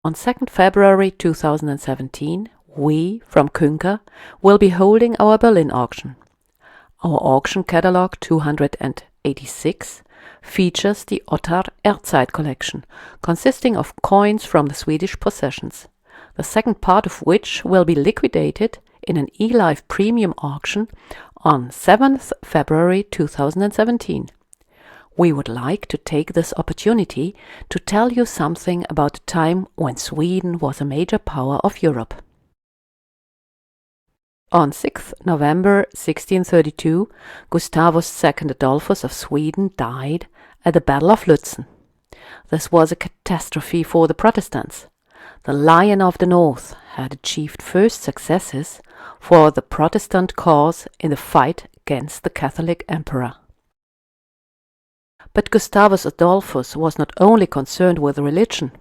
On 2nd February 2017, we, from Künker, will be holding our Berlin auction. Our auction catalogue 286 features the Ottar Ertzeid collection, consisting of coins from the Swedish possessions, the second part of which will be liquidated in an eLife premium auction on 7th February 2017. We would like to take this opportunity to tell you something about the time when Sweden was a major power of Europe. On 6th November 1632, Gustavus II Adolphus of Sweden died at the Battle of Lützen. This was a catastrophe for the Protestants. The Lion of the North had achieved first successes for the Protestant cause in the fight against the Catholic Emperor. But Gustavus Adolphus was not only concerned with religion,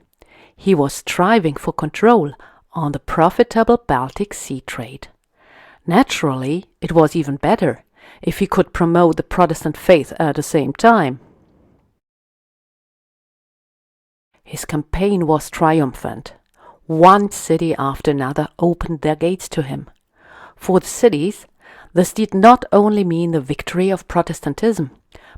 he was striving for control on the profitable Baltic Sea trade. Naturally, it was even better if he could promote the Protestant faith at the same time. His campaign was triumphant. One city after another opened their gates to him. For the cities, this did not only mean the victory of Protestantism,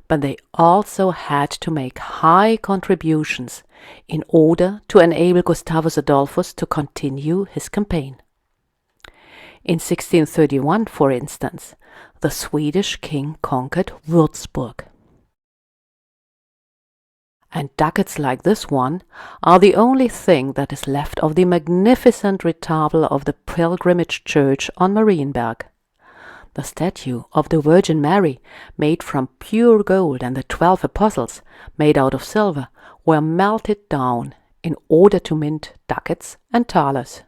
but they also had to make high contributions in order to enable Gustavus Adolphus to continue his campaign. In 1631, for instance, the Swedish king conquered Würzburg. And ducats like this one are the only thing that is left of the magnificent retablo of the pilgrimage church on Marienberg. The statue of the Virgin Mary, made from pure gold, and the 12 apostles, made out of silver, were melted down in order to mint ducats and thalers.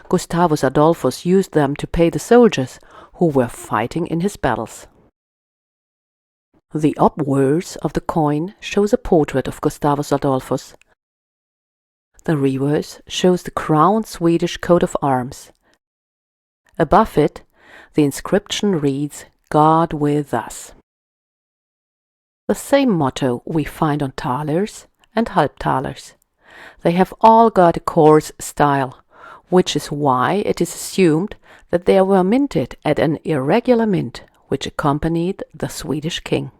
Gustavus Adolphus used them to pay the soldiers who were fighting in his battles. The obverse of the coin shows a portrait of Gustavus Adolphus. The reverse shows the crowned Swedish coat of arms. Above it, the inscription reads, "God with us." The same motto we find on thalers and halbthalers. They have all got a coarse style, which is why it is assumed that they were minted at an irregular mint which accompanied the Swedish king.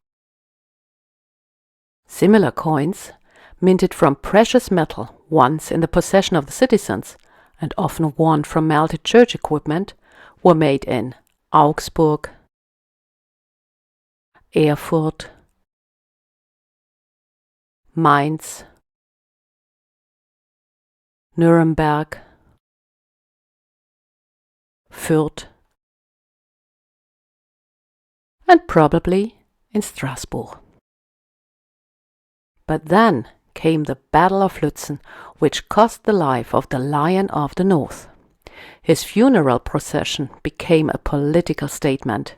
Similar coins, minted from precious metal once in the possession of the citizens, and often won from melted church equipment, were made in Augsburg, Erfurt, Mainz, Nuremberg, Fürth, and probably in Strasbourg. But then came the Battle of Lützen, which cost the life of the Lion of the North. His funeral procession became a political statement.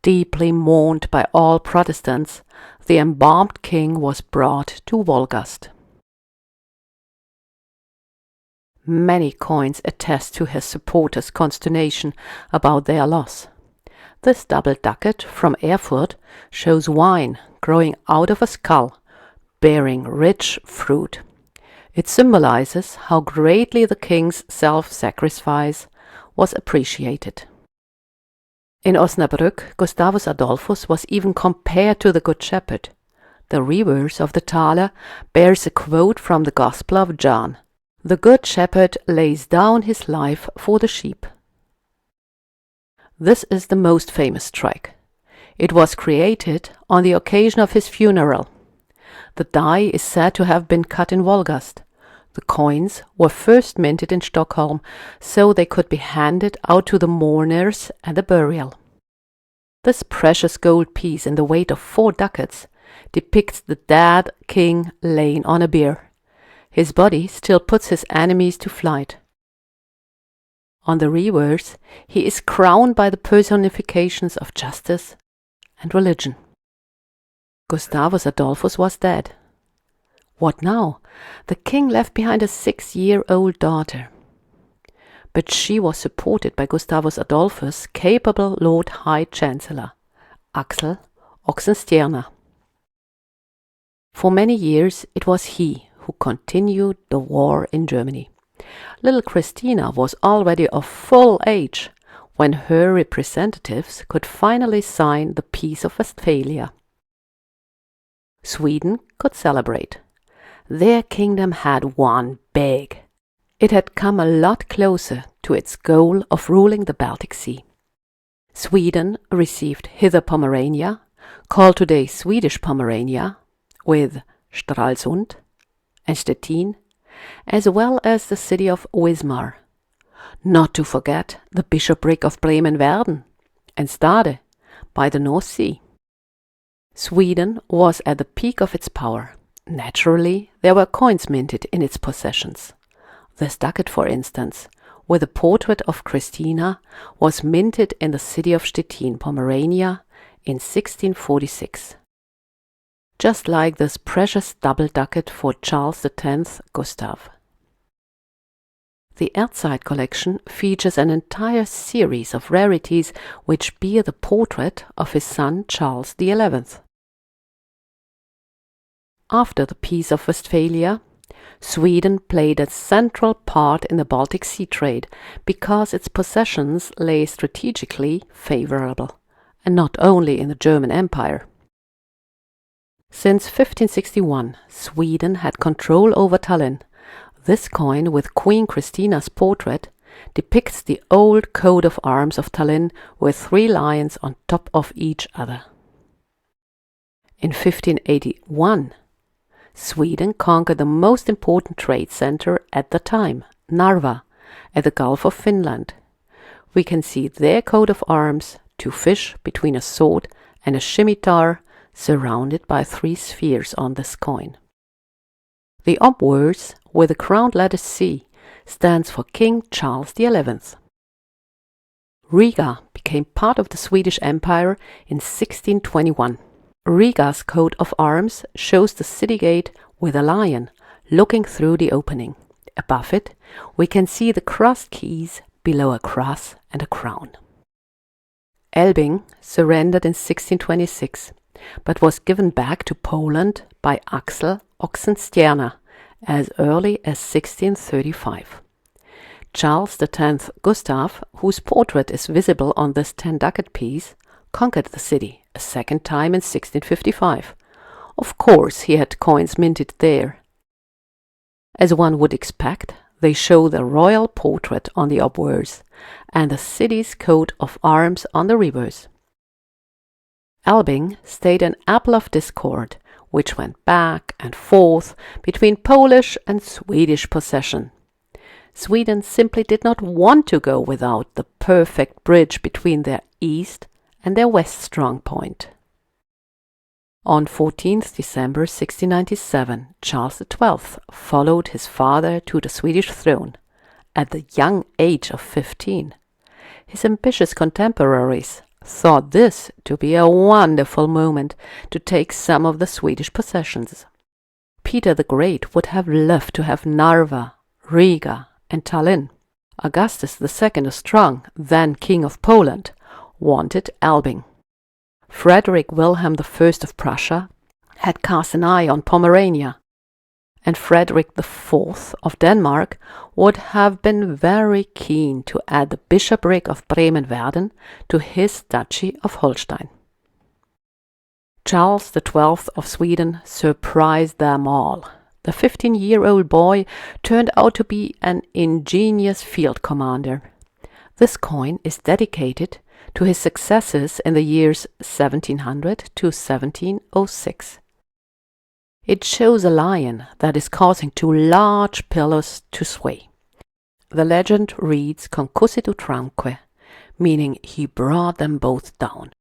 Deeply mourned by all Protestants, the embalmed king was brought to Wolgast. Many coins attest to his supporters' consternation about their loss. This double ducat from Erfurt shows wine growing out of a skull, bearing rich fruit. It symbolizes how greatly the king's self-sacrifice was appreciated. In Osnabrück, Gustavus Adolphus was even compared to the Good Shepherd. The reverse of the thaler bears a quote from the Gospel of John. "The Good Shepherd lays down his life for the sheep." This is the most famous strike. It was created on the occasion of his funeral. The die is said to have been cut in Wolgast. The coins were first minted in Stockholm, so they could be handed out to the mourners at the burial. This precious gold piece in the weight of 4 ducats depicts the dead king laying on a bier. His body still puts his enemies to flight. On the reverse, he is crowned by the personifications of justice and religion. Gustavus Adolphus was dead. What now? The king left behind a 6-year-old daughter. But she was supported by Gustavus Adolphus' capable Lord High Chancellor, Axel Oxenstierna. For many years it was he who continued the war in Germany. Little Christina was already of full age when her representatives could finally sign the Peace of Westphalia. Sweden could celebrate. Their kingdom had won big. It had come a lot closer to its goal of ruling the Baltic Sea. Sweden received Hither Pomerania, called today Swedish Pomerania, with Stralsund and Stettin, as well as the city of Wismar. Not to forget the bishopric of Bremen-Verden and Stade by the North Sea. Sweden was at the peak of its power. Naturally, there were coins minted in its possessions. This ducat, for instance, with a portrait of Christina, was minted in the city of Stettin, Pomerania, in 1646. Just like this precious double ducat for Charles X Gustav. The Ertzeid collection features an entire series of rarities which bear the portrait of his son Charles XI. After the Peace of Westphalia, Sweden played a central part in the Baltic Sea trade because its possessions lay strategically favorable, and not only in the German Empire. Since 1561, Sweden had control over Tallinn. This coin with Queen Christina's portrait depicts the old coat of arms of Tallinn with 3 lions on top of each other. In 1581, Sweden conquered the most important trade center at the time, Narva, at the Gulf of Finland. We can see their coat of arms, 2 fish between a sword and a scimitar, surrounded by 3 spheres on this coin. The obverse, with the crowned letter C, stands for King Charles XI. Riga became part of the Swedish Empire in 1621. Riga's coat of arms shows the city gate with a lion looking through the opening. Above it, we can see the crossed keys below a cross and a crown. Elbing surrendered in 1626, but was given back to Poland by Axel Oxenstierna as early as 1635. Charles X Gustav, whose portrait is visible on this 10-ducat piece, conquered the city a second time in 1655. Of course, he had coins minted there. As one would expect, they show the royal portrait on the obverse and the city's coat of arms on the reverse. Elbing stayed an apple of discord, which went back and forth between Polish and Swedish possession. Sweden simply did not want to go without the perfect bridge between their east and their west strong point. On 14th December 1697, Charles XII followed his father to the Swedish throne at the young age of 15. His ambitious contemporaries thought this to be a wonderful moment to take some of the Swedish possessions. Peter the Great would have loved to have Narva, Riga and Tallinn. Augustus II the Strong, then King of Poland, wanted Elbing. Frederick Wilhelm I of Prussia had cast an eye on Pomerania, and Frederick IV of Denmark would have been very keen to add the bishopric of Bremen-Verden to his duchy of Holstein. Charles XII of Sweden surprised them all. The 15-year-old boy turned out to be an ingenious field commander. This coin is dedicated to his successes in the years 1700 to 1706. It shows a lion that is causing 2 large pillars to sway. The legend reads Concussit utramque, meaning he brought them both down.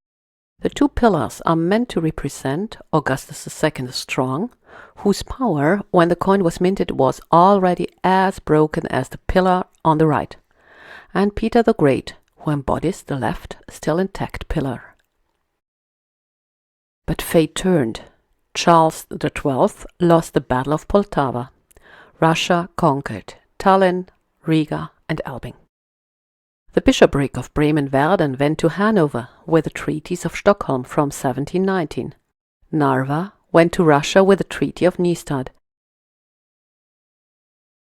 The 2 pillars are meant to represent Augustus II the Strong, whose power when the coin was minted was already as broken as the pillar on the right, and Peter the Great, who embodies the left still intact pillar. But fate turned. Charles XII lost the Battle of Poltava. Russia conquered Tallinn, Riga and Elbing. The bishopric of Bremen-Verden went to Hanover with the treaties of Stockholm from 1719. Narva went to Russia with the Treaty of Nystad.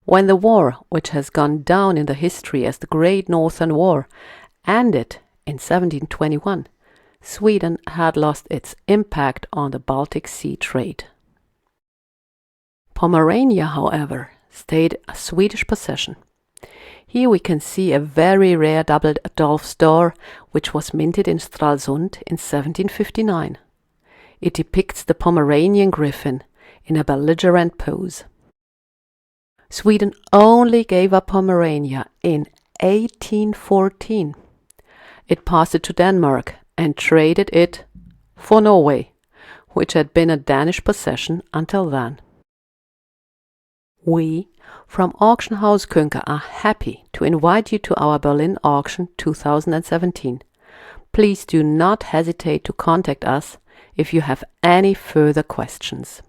When the war, which has gone down in the history as the Great Northern War, ended in 1721, Sweden had lost its impact on the Baltic Sea trade. Pomerania, however, stayed a Swedish possession. Here we can see a very rare double Adolph's door, which was minted in Stralsund in 1759. It depicts the Pomeranian griffin in a belligerent pose. Sweden only gave up Pomerania in 1814. It passed it to Denmark and traded it for Norway, which had been a Danish possession until then. We, from Auction House Künker, are happy to invite you to our Berlin auction 2017. Please do not hesitate to contact us if you have any further questions.